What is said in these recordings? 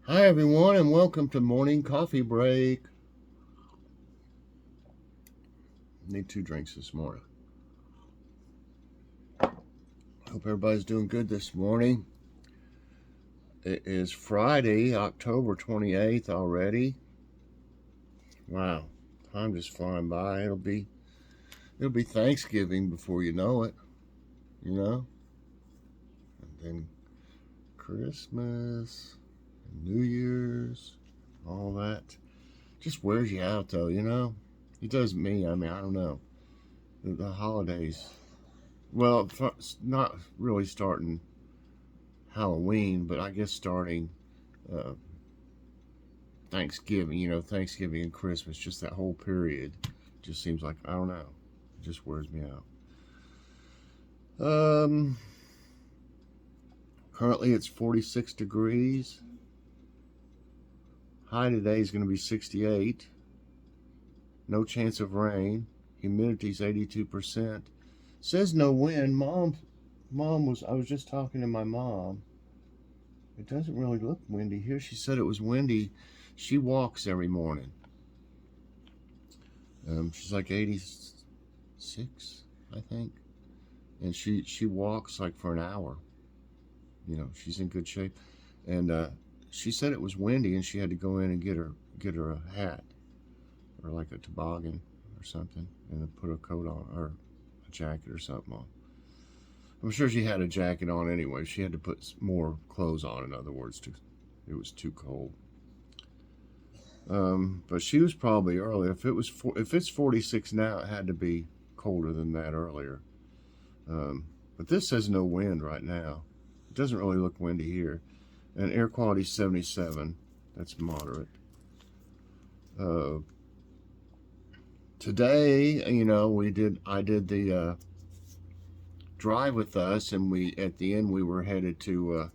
Hi everyone and welcome to morning coffee break. Need 2 drinks this morning. Hope everybody's doing good this morning. It is Friday, October 28th already. Wow, time just flying by. It'll be Thanksgiving before you know it, and then Christmas, New Year's, all that. Just wears you out though, It does me. I mean, I don't know. The holidays. Well, not really starting Halloween, but I guess starting uh, Thanksgiving, Thanksgiving and Christmas, just that whole period just seems like, I don't know, it just wears me out. Currently it's 46 degrees. High today is going to be 68. No chance of rain. Humidity's 82%. Says no wind. I was just talking to my mom. It doesn't really look windy here. She said it was windy. She walks every morning. She's like 86, I think, and she walks like for an hour. She's in good shape, and she said it was windy, and she had to go in and get her a hat or like a toboggan or something, and then put a coat on or a jacket or something on. I'm sure she had a jacket on anyway. She had to put more clothes on, in other words, it was too cold. But she was probably early. If it's 46 now, it had to be colder than that earlier. But this says no wind right now. It doesn't really look windy here, and air quality 77. That's moderate. Today, I did the drive with us, and at the end we were headed to a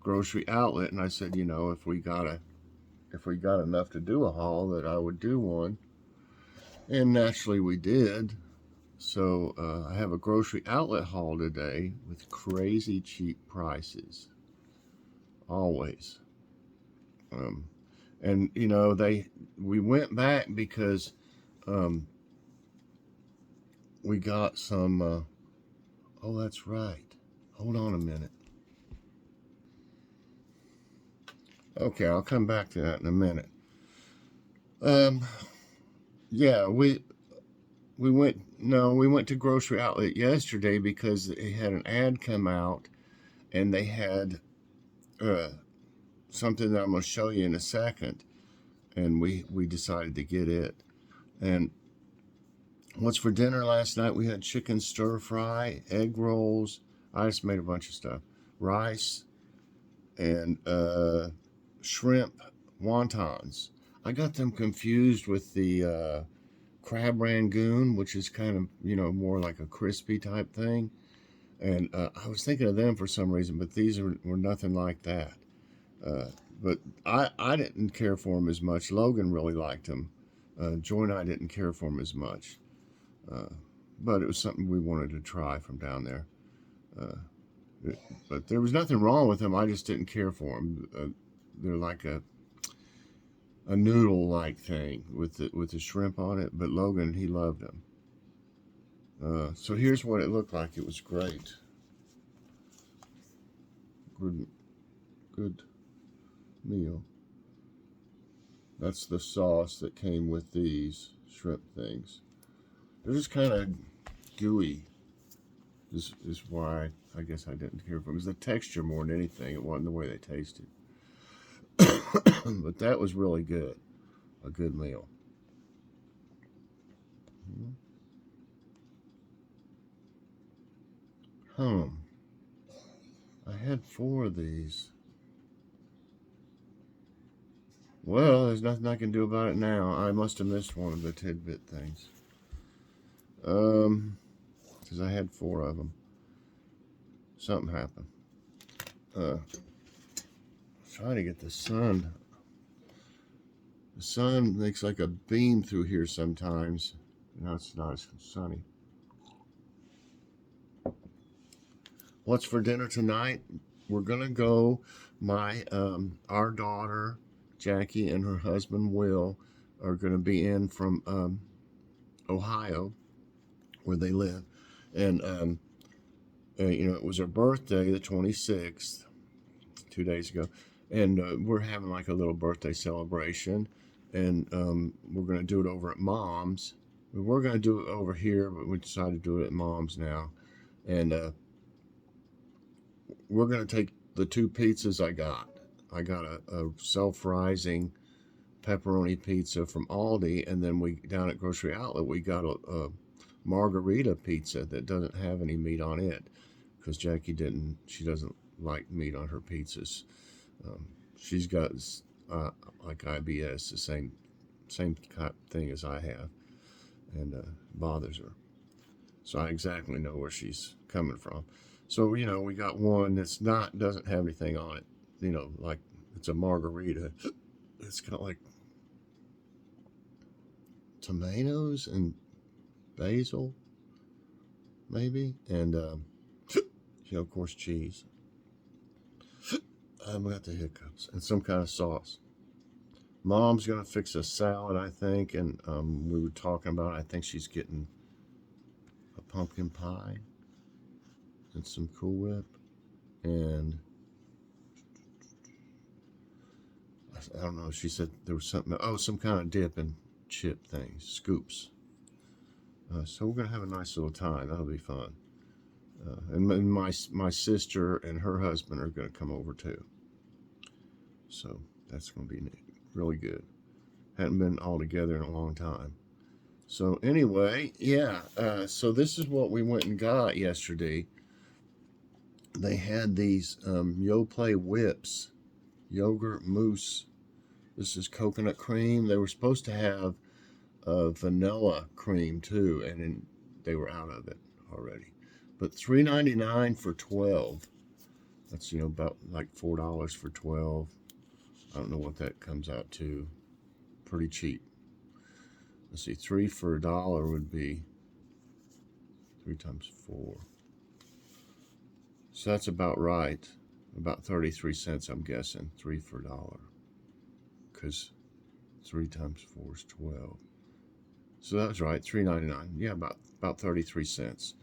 grocery outlet, and I said, if we got enough to do a haul, that I would do one. And naturally we did. So I have a grocery outlet haul today with crazy cheap prices. Always. And we went back because we got some, oh, that's right. Hold on a minute. Okay, I'll come back to that in a minute. Yeah, we went to grocery outlet yesterday because they had an ad come out, and they had something that I'm going to show you in a second, and we decided to get it. And what's for dinner last night? We had chicken stir fry, egg rolls. I just made a bunch of stuff, rice, and shrimp wontons. I got them confused with the crab rangoon, which is kind of, more like a crispy type thing. And I was thinking of them for some reason, but these were nothing like that. But I didn't care for them as much. Logan really liked them. Joy and I didn't care for them as much. But it was something we wanted to try from down there. But there was nothing wrong with them. I just didn't care for them. They're like a noodle-like thing with the shrimp on it. But Logan, he loved them. So here's what it looked like. It was great. Good meal. That's the sauce that came with these shrimp things. They're just kind of gooey. This is why I guess I didn't care for them. It was the texture more than anything. It wasn't the way they tasted. But that was really good. A good meal. I had 4 of these. Well, there's nothing I can do about it now. I must have missed one of the tidbit things. Because I had 4 of them. Something happened. Trying to get the sun. The sun makes like a beam through here sometimes. Now it's not as sunny. What's for dinner tonight? we're gonna go. Our daughter Jackie and her husband Will are gonna be in from Ohio, where they live, and it was her birthday, the 26th, 2 days ago, and we're having like a little birthday celebration, and we're gonna do it over at Mom's. We were gonna do it over here, but we decided to do it at Mom's now, and we're gonna take the two pizzas I got. I got a self-rising pepperoni pizza from Aldi, and then we down at Grocery Outlet we got a margarita pizza that doesn't have any meat on it, because she doesn't like meat on her pizzas. She's got like IBS, the same kind of thing as I have, and bothers her. So I exactly know where she's coming from. So we got one that's doesn't have anything on it. Like it's a margarita. It's got like tomatoes and basil, maybe, and of course cheese. I've got the hiccups, and some kind of sauce. Mom's gonna fix a salad, I think, and we were talking about. I think she's getting a pumpkin pie and some Cool Whip, and I don't know. She said there was something. Oh, some kind of dip and chip thing, scoops. So we're gonna have a nice little time. That'll be fun. And my sister and her husband are gonna come over too. So that's gonna be really good. Hadn't been all together in a long time. So anyway, yeah. So this is what we went and got yesterday. They had these Yoplait whips, yogurt mousse. This is coconut cream. They were supposed to have vanilla cream too, and then they were out of it already. But $3.99 for 12. That's about like $4 for 12. I don't know what that comes out to. Pretty cheap. Let's see, 3 for $1 would be 3 times 4. So that's about right. About 33 cents, I'm guessing. 3 for $1. Because 3 times 4 is 12. So that's right, $3.99. Yeah, about 33 cents.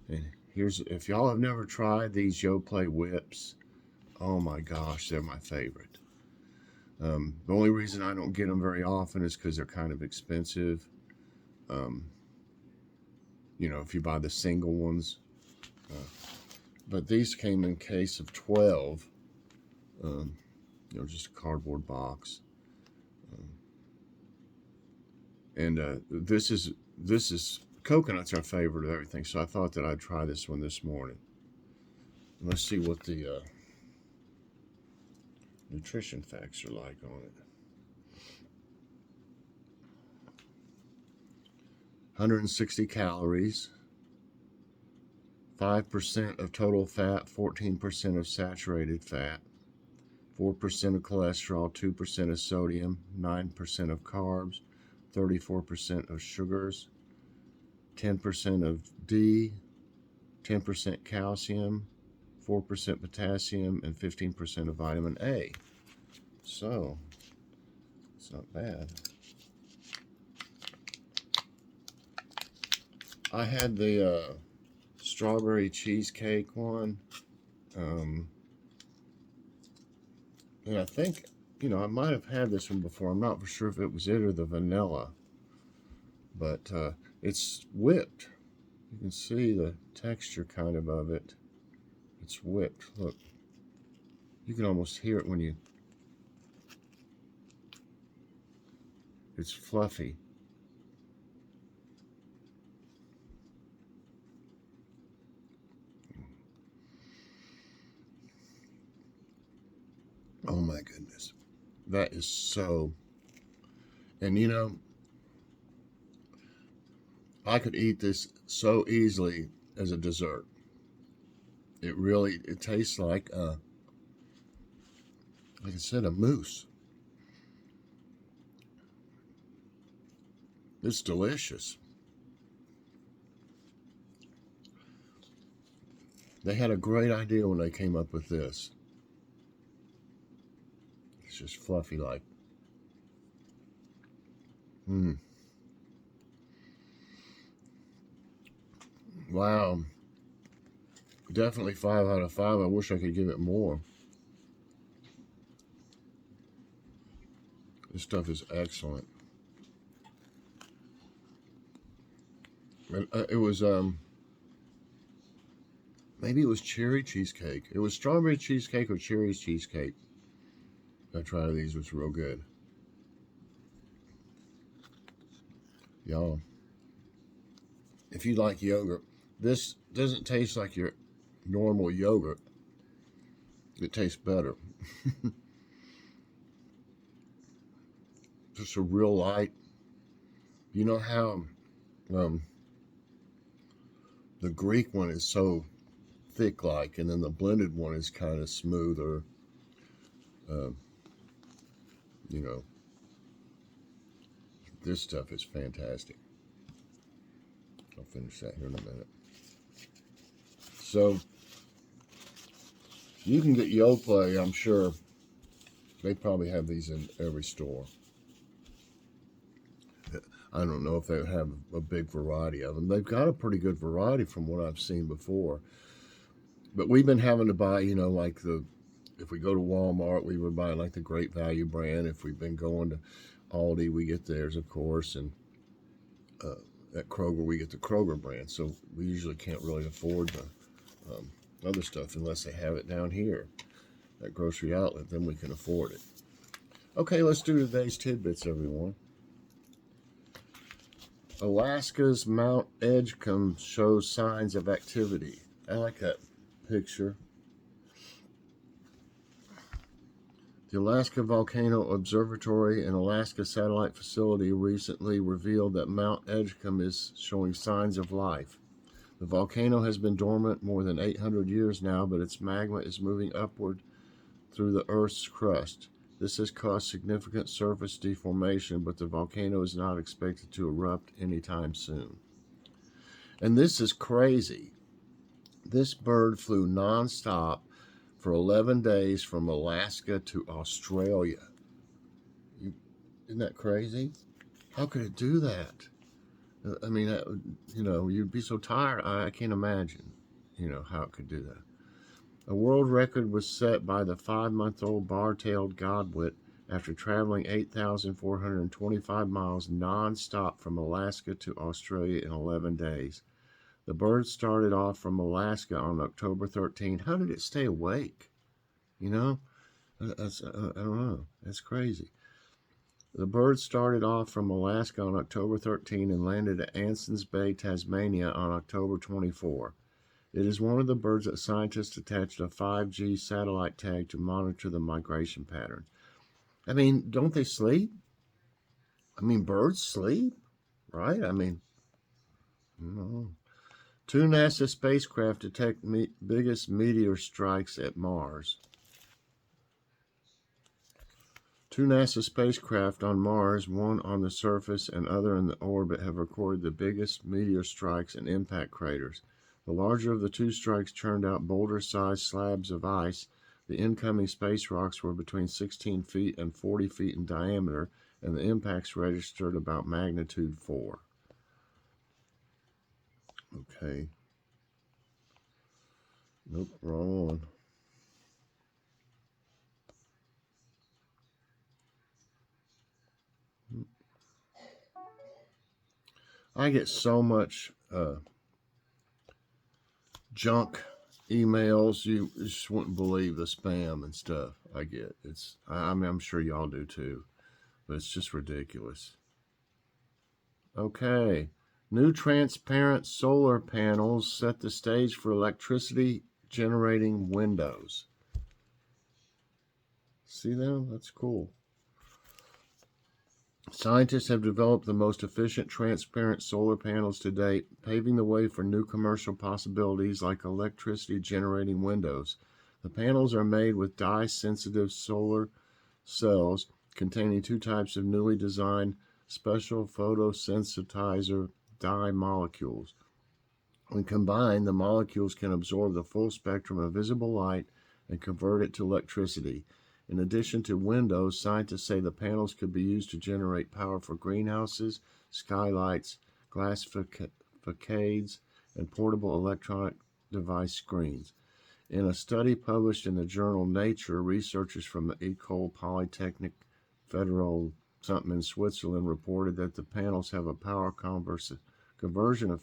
And if y'all have never tried these Yoplait whips, oh my gosh, they're my favorite. The only reason I don't get them very often is because they're kind of expensive. If you buy the single ones. But these came in case of 12. Just a cardboard box. And this is coconut's our favorite of everything. So I thought that I'd try this one this morning. Let's see what the nutrition facts are like on it. 160 calories, 5% of total fat, 14% of saturated fat, 4% of cholesterol, 2% of sodium, 9% of carbs, 34% of sugars, 10% of D, 10% calcium, 4% potassium, and 15% of vitamin A. So, it's not bad. I had the strawberry cheesecake one. And I think, I might have had this one before. I'm not for sure if it was it or the vanilla. But it's whipped. You can see the texture kind of it. It's whipped. Look. You can almost hear it when you... It's fluffy. Oh my goodness. That is so... And I could eat this so easily as a dessert. It tastes like I said, a mousse. It's delicious. They had a great idea when they came up with this. It's just fluffy like. Mm. Wow. Definitely 5 out of 5. I wish I could give it more. This stuff is excellent. And, it was maybe it was cherry cheesecake. It was strawberry cheesecake or cherry cheesecake. I tried these. It was real good. Y'all, if you like yogurt, this doesn't taste like your normal yogurt. It tastes better. Just a real light. You know how um, the Greek one is so thick like, and then the blended one is kind of smoother. Uh, you know, this stuff is fantastic. I'll finish that here in a minute. So you can get Yoplait, I'm sure. They probably have these in every store. I don't know if they have a big variety of them. They've got a pretty good variety from what I've seen before. But we've been having to buy, like if we go to Walmart, we would buy like the Great Value brand. If we've been going to Aldi, we get theirs, of course. And at Kroger, we get the Kroger brand. So we usually can't really afford the other stuff unless they have it down here at Grocery Outlet. Then we can afford it. Okay, let's do today's tidbits, everyone. Alaska's Mount Edgecombe shows signs of activity. I like that picture. The Alaska Volcano Observatory and Alaska Satellite Facility recently revealed that Mount Edgecombe is showing signs of life. The volcano has been dormant more than 800 years now, but its magma is moving upward through the Earth's crust. This has caused significant surface deformation, but the volcano is not expected to erupt anytime soon. And this is crazy. This bird flew nonstop for 11 days from Alaska to Australia. Isn't that crazy? How could it do that? I mean, you'd be so tired. I can't imagine, how it could do that. A world record was set by the 5-month-old bar-tailed godwit after traveling 8,425 miles non-stop from Alaska to Australia in 11 days. The bird started off from Alaska on October 13. How did it stay awake? I don't know. That's crazy. The bird started off from Alaska on October 13 and landed at Anson's Bay, Tasmania on October 24. It is one of the birds that scientists attached a 5G satellite tag to monitor the migration patterns. I mean, don't they sleep? I mean, birds sleep, right? I mean, no. 2 NASA spacecraft detect biggest meteor strikes at Mars. 2 NASA spacecraft on Mars, one on the surface and other in the orbit, have recorded the biggest meteor strikes and impact craters. The larger of the 2 strikes churned out boulder-sized slabs of ice. The incoming space rocks were between 16 feet and 40 feet in diameter, and the impacts registered about magnitude 4. Okay. Nope, wrong one. I get so much junk emails. You just wouldn't believe the spam and stuff I get. I mean, I'm sure y'all do too, but it's just ridiculous. Okay. New transparent solar panels set the stage for electricity generating windows. See them? That's cool. Scientists have developed the most efficient transparent solar panels to date, paving the way for new commercial possibilities like electricity generating windows. The panels are made with dye-sensitive solar cells containing 2 types of newly designed special photosensitizer dye molecules. When combined, the molecules can absorb the full spectrum of visible light and convert it to electricity. In addition to windows, scientists say the panels could be used to generate power for greenhouses, skylights, glass facades, and portable electronic device screens. In a study published in the journal Nature, researchers from the École Polytechnique Federal something in Switzerland reported that the panels have a power conversion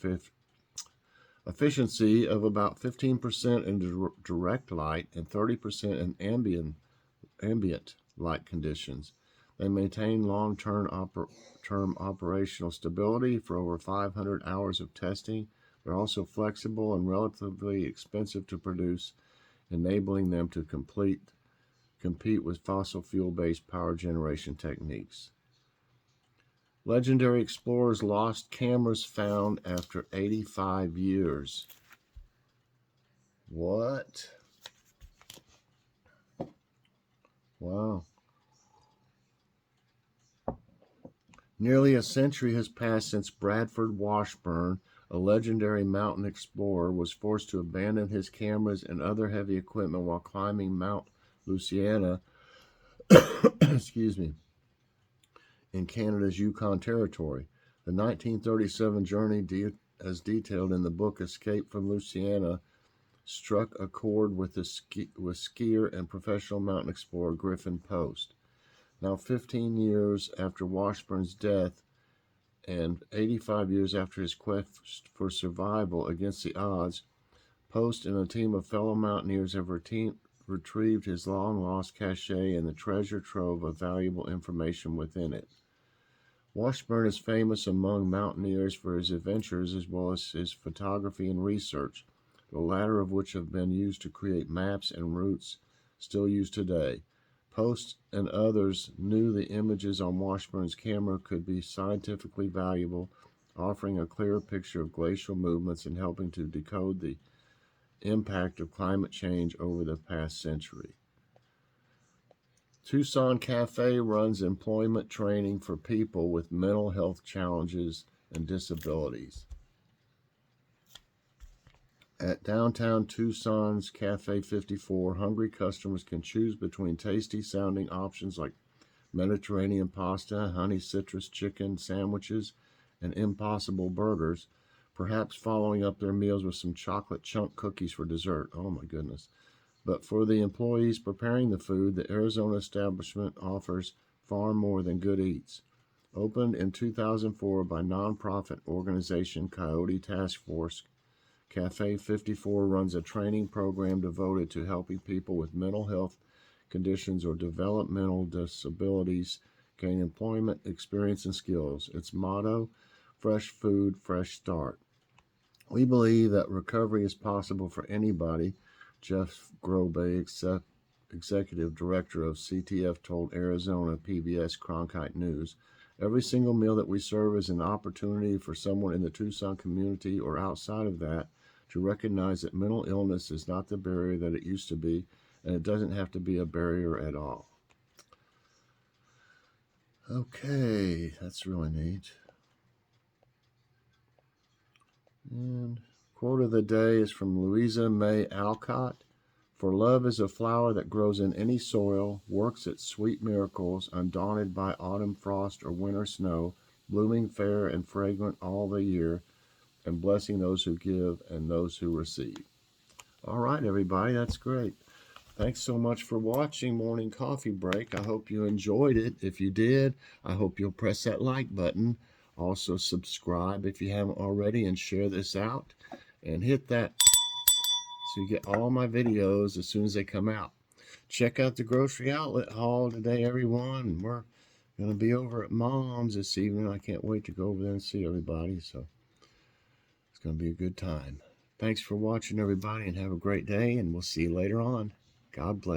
efficiency of about 15% in direct light and 30% in ambient light conditions. They maintain long-term operational stability for over 500 hours of testing. They're also flexible and relatively expensive to produce, enabling them to compete with fossil fuel-based power generation techniques. Legendary explorers lost cameras found after 85 years. What? Wow. Nearly a century has passed since Bradford Washburn, a legendary mountain explorer, was forced to abandon his cameras and other heavy equipment while climbing Mount Louisiana, excuse me, in Canada's Yukon Territory. The 1937 journey, as detailed in the book Escape from Louisiana, struck a chord with skier and professional mountain explorer Griffin Post. Now, 15 years after Washburn's death and 85 years after his quest for survival against the odds, Post and a team of fellow mountaineers have retrieved his long-lost cache and the treasure trove of valuable information within it. Washburn is famous among mountaineers for his adventures as well as his photography and research, the latter of which have been used to create maps and routes still used today. Post and others knew the images on Washburn's camera could be scientifically valuable, offering a clearer picture of glacial movements and helping to decode the impact of climate change over the past century. Tucson Cafe runs employment training for people with mental health challenges and disabilities. At downtown Tucson's Cafe 54, hungry customers can choose between tasty-sounding options like Mediterranean pasta, honey citrus chicken sandwiches, and impossible burgers, perhaps following up their meals with some chocolate chunk cookies for dessert. Oh my goodness. But for the employees preparing the food, the Arizona establishment offers far more than good eats. Opened in 2004 by nonprofit organization Coyote Task Force, Cafe 54 runs a training program devoted to helping people with mental health conditions or developmental disabilities gain employment experience and skills. Its motto, fresh food, fresh start. We believe that recovery is possible for anybody, Jeff Grobay, executive director of CTF, told Arizona PBS Cronkite News. Every single meal that we serve is an opportunity for someone in the Tucson community or outside of that to recognize that mental illness is not the barrier that it used to be, and it doesn't have to be a barrier at all. Okay, that's really neat. And quote of the day is from Louisa May Alcott. For love is a flower that grows in any soil, works its sweet miracles, undaunted by autumn frost or winter snow, blooming fair and fragrant all the year, and blessing those who give and those who receive. All right, everybody, that's great. Thanks so much for watching Morning Coffee Break. I hope you enjoyed it. If you did, I hope you'll press that like button. Also, subscribe if you haven't already and share this out. And hit that so you get all my videos as soon as they come out. Check out the grocery outlet haul today, everyone. We're going to be over at Mom's this evening. I can't wait to go over there and see everybody. So it's going to be a good time. Thanks for watching, everybody, and have a great day, and we'll see you later on. God bless.